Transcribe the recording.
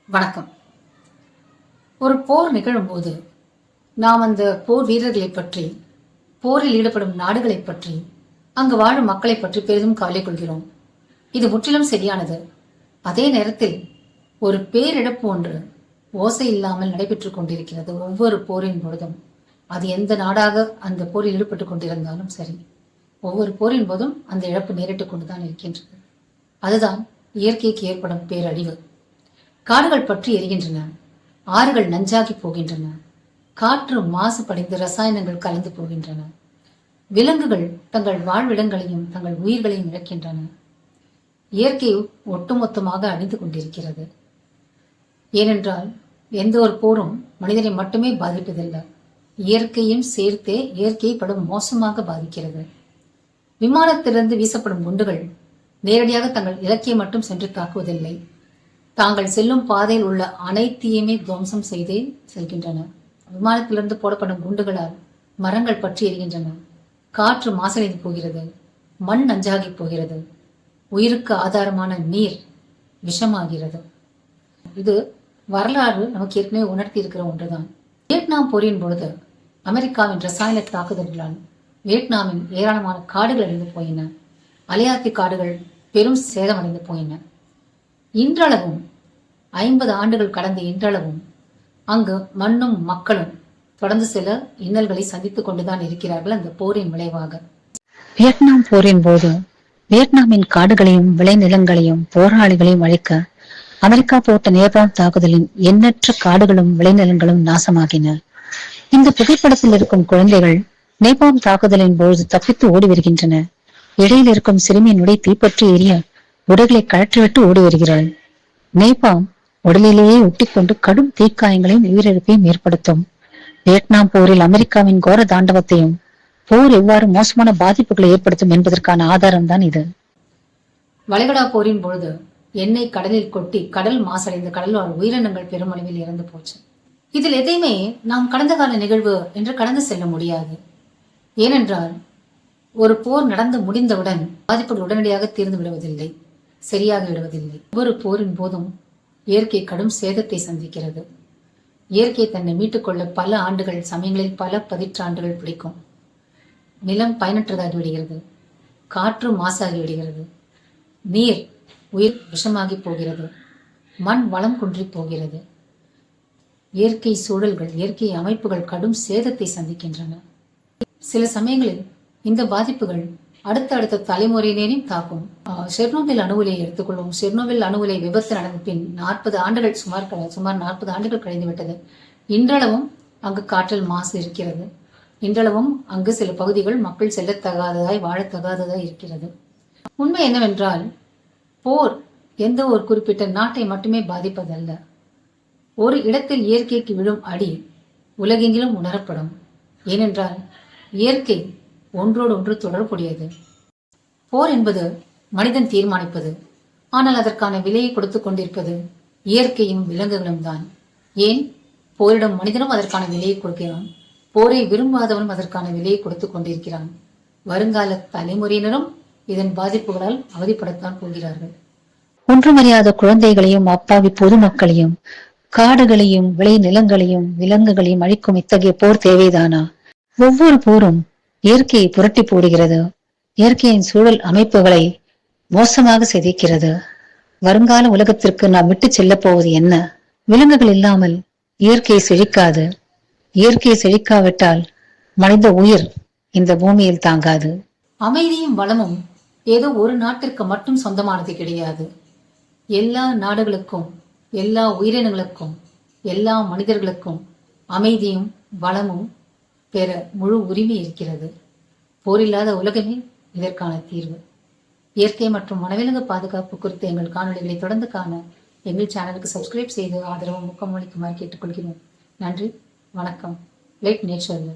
வணக்கம். ஒரு போர் நிகழும்போது நாம் அந்த போர் வீரர்களை பற்றி, போரில் ஈடுபடும் நாடுகளை பற்றி, அங்கு வாழும் மக்களை பற்றி பெரிதும் கவலை கொள்கிறோம். இது முற்றிலும் சரியானது. அதே நேரத்தில் ஒரு பேரிழப்பு ஒன்று ஓசை இல்லாமல் நடைபெற்றுக் கொண்டிருக்கிறது ஒவ்வொரு போரின் பொழுதும். அது எந்த நாடாக அந்த போரில் ஈடுபட்டுக் கொண்டிருந்தாலும் சரி, ஒவ்வொரு போரின் போதும் அந்த இழப்பு நேரிட்டுக் கொண்டுதான் இருக்கின்றது. அதுதான் இயற்கைக்கு ஏற்படும் பேரழிவு. காடுகள் பற்றி எரிகின்றன, ஆறுகள் நஞ்சாகி போகின்றன, காற்று மாசுபடைந்து ரசாயனங்கள் கலந்து போகின்றன, விலங்குகள் தங்கள் வாழ்விடங்களையும் தங்கள் உயிர்களையும் இழக்கின்றன. இயற்கை ஒட்டுமொத்தமாக அழிந்து கொண்டிருக்கிறது. ஏனென்றால் எந்த ஒரு போரும் மனிதனை மட்டுமே பாதிப்பதில்லை, இயற்கையும் சேர்த்தே இயற்கையை படும் மோசமாக பாதிக்கிறது. விமானத்திலிருந்து வீசப்படும் குண்டுகள் நேரடியாக தங்கள் இலக்கியை மட்டும் சென்று தாக்குவதில்லை, தாங்கள் செல்லும் பாதையில் உள்ள அனைத்தையுமே துவம்சம் செய்தே செல்கின்றன. விமானத்திலிருந்து போடப்படும் குண்டுகளால் மரங்கள் பற்றி எரிகின்றன, காற்று மாசடைந்து போகிறது, மண் நஞ்சாகி போகிறது, உயிருக்கு ஆதாரமான நீர் விஷமாகிறது. இது வரலாறு நமக்கு ஏற்கனவே உணர்த்தி இருக்கிற ஒன்றுதான். வியட்நாம் போரின் பொழுது அமெரிக்காவின் ரசாயன தாக்குதல்களால் வியட்நாமின் ஏராளமான காடுகள் அழிந்து போயின, அலையாத்தி காடுகள் பெரும் சேதமடைந்து போயின. இன்றளவும் 50 ஆண்டுகள் கடந்த இன்றளவும் அங்கு மண்ணும் மக்களும் தொடர்ந்து சில இன்னல்களை சந்தித்துக் கொண்டுதான் இருக்கிறார்கள் அந்த போரின் விளைவாக. வியட்நாம் போரின் போது வியட்நாமின் காடுகளையும் விளைநிலங்களையும் போராளிகளையும் அழிக்க அமெரிக்கா போட்ட நேபாள் தாக்குதலின் எண்ணற்ற காடுகளும் விளைநிலங்களும் நாசமாகின. இந்த புகைப்படத்தில் இருக்கும் குழந்தைகள் நேபாள் தாக்குதலின் போது தப்பித்து ஓடி வருகின்றன. இடையில் இருக்கும் சிறுமியின் உடை தீப்பற்றி எரிய உடைகளை கழற்றிவிட்டு ஓடி வருகிறாள். நேபாள் உடலிலேயே ஒட்டிக்கொண்டு கடும் தீக்காயங்களையும் உயிரிழப்பையும் ஏற்படுத்தும். வியட்நாம் போரில் அமெரிக்காவின் கோர தாண்டவத்தையும் போர் எவ்வாறு மோசமான பாதிப்புகளை ஏற்படுத்தும் என்பதற்கான ஆதாரம் தான் இது. வளைகுடா போரின் பொழுது எண்ணெய் கடலில் கொட்டி கடல் மாசடைந்த கடல் உயிரினங்கள் பெருமளவில் இறந்து போச்சு. இதில் எதையுமே நாம் கடந்த கால நிகழ்வு என்று கடந்து செல்ல முடியாது. ஏனென்றால் ஒரு போர் நடந்து முடிந்தவுடன் பாதிப்புகள் உடனடியாக தீர்ந்து விடுவதில்லை, சரியாக விடுவதில்லை. ஒவ்வொரு போரின் போதும் இயற்கை கடும் சேதத்தை சந்திக்கிறது. இயற்கை தன்னை மீட்டுக்கொள்ள பல ஆண்டுகள், சமயங்களில் பல பதிற்றாண்டுகள் பிடிக்கும். நிலம் பயனற்றதாகி விடுகிறது, காற்று மாசாகி விடுகிறது, நீர் உயிர் விஷமாகி போகிறது, மண் வளம் குன்றி போகிறது. இயற்கை சூழல்கள், இயற்கை அமைப்புகள் கடும் சேதத்தை சந்திக்கின்றன. சில சமயங்களில் இந்த பாதிப்புகள் அடுத்த தலைமுறையினரையும் தாக்கும். செர்னோபில் அணு உலையை எடுத்துக்கொள்வோம். செர்னோபில் அணு உலை விபத்து நடந்த பின் 40 ஆண்டுகள் சுமார் 40 ஆண்டுகள் கழிந்து விட்டது. இன்றளவும் அங்கு காற்றில் மாசு இருக்கிறது. இன்றளவும் அங்கு சில பகுதிகள் மக்கள் செல்லத்தகாததாய் வாழத்தகாததாய் இருக்கிறது. உண்மை என்னவென்றால், போர் எந்த ஒரு குறிப்பிட்ட நாட்டை மட்டுமே பாதிப்பதல்ல. ஒரு இடத்தில் இயற்கைக்கு விழும் அடி உலகெங்கிலும் உணரப்படும். ஏனென்றால் இயற்கை ஒன்றோடு ஒன்று தொடர்புடையது. போர் என்பது மனிதன் தீர்மானிப்பது, ஆனால் அதற்கான விலையை கொடுத்துக் கொண்டிருப்பது இயற்கையும் விலங்குகளும் தான். ஏன், போரிடும் மனிதனும் அதற்கான விலையை கொடுக்கிறான், போரை விரும்பாதவனும் அதற்கான விலையை கொடுத்துக் கொண்டிருக்கிறான். வருங்கால தலைமுறையினரும் இதன் பாதிப்புகளால் அவதிப்படத்தான் போகிறார்கள். ஒன்றுமறியாத குழந்தைகளையும் அப்பாவி பொதுமக்களையும் காடுகளையும் விளை நிலங்களையும் விலங்குகளையும் அழிக்கும் இத்தகைய போர் தேவைதானா? ஒவ்வொரு போரும் இயற்கையை புரட்டி போடுகிறது, இயற்கையின் சூழல் அமைப்புகளை மோசமாக சிதைக்கிறது. வருங்கால உலகத்திற்கு நாம் விட்டு செல்ல போவது என்ன? விலங்குகள் இல்லாமல் இயற்கையை செழிக்காது. இயற்கையை செழிக்காவிட்டால் மனித உயிர் இந்த பூமியில் தாங்காது. அமைதியும் வளமும் ஏதோ ஒரு நாட்டிற்கு மட்டும் சொந்தமானது கிடையாது. எல்லா நாடுகளுக்கும், எல்லா உயிரினங்களுக்கும், எல்லா மனிதர்களுக்கும் அமைதியும் வளமும் பெற முழு உரிமை இருக்கிறது. போரில்லாத உலகமே இதற்கான தீர்வு. இயற்கை மற்றும் வனவிலங்கு பாதுகாப்பு குறித்த எங்கள் காணொலிகளை தொடர்ந்து காண எங்கள் சேனலுக்கு சப்ஸ்கிரைப் செய்து ஆதரவு ஊக்கமளிக்குமாறு கேட்டுக்கொள்கிறோம். நன்றி, வணக்கம். Let nature.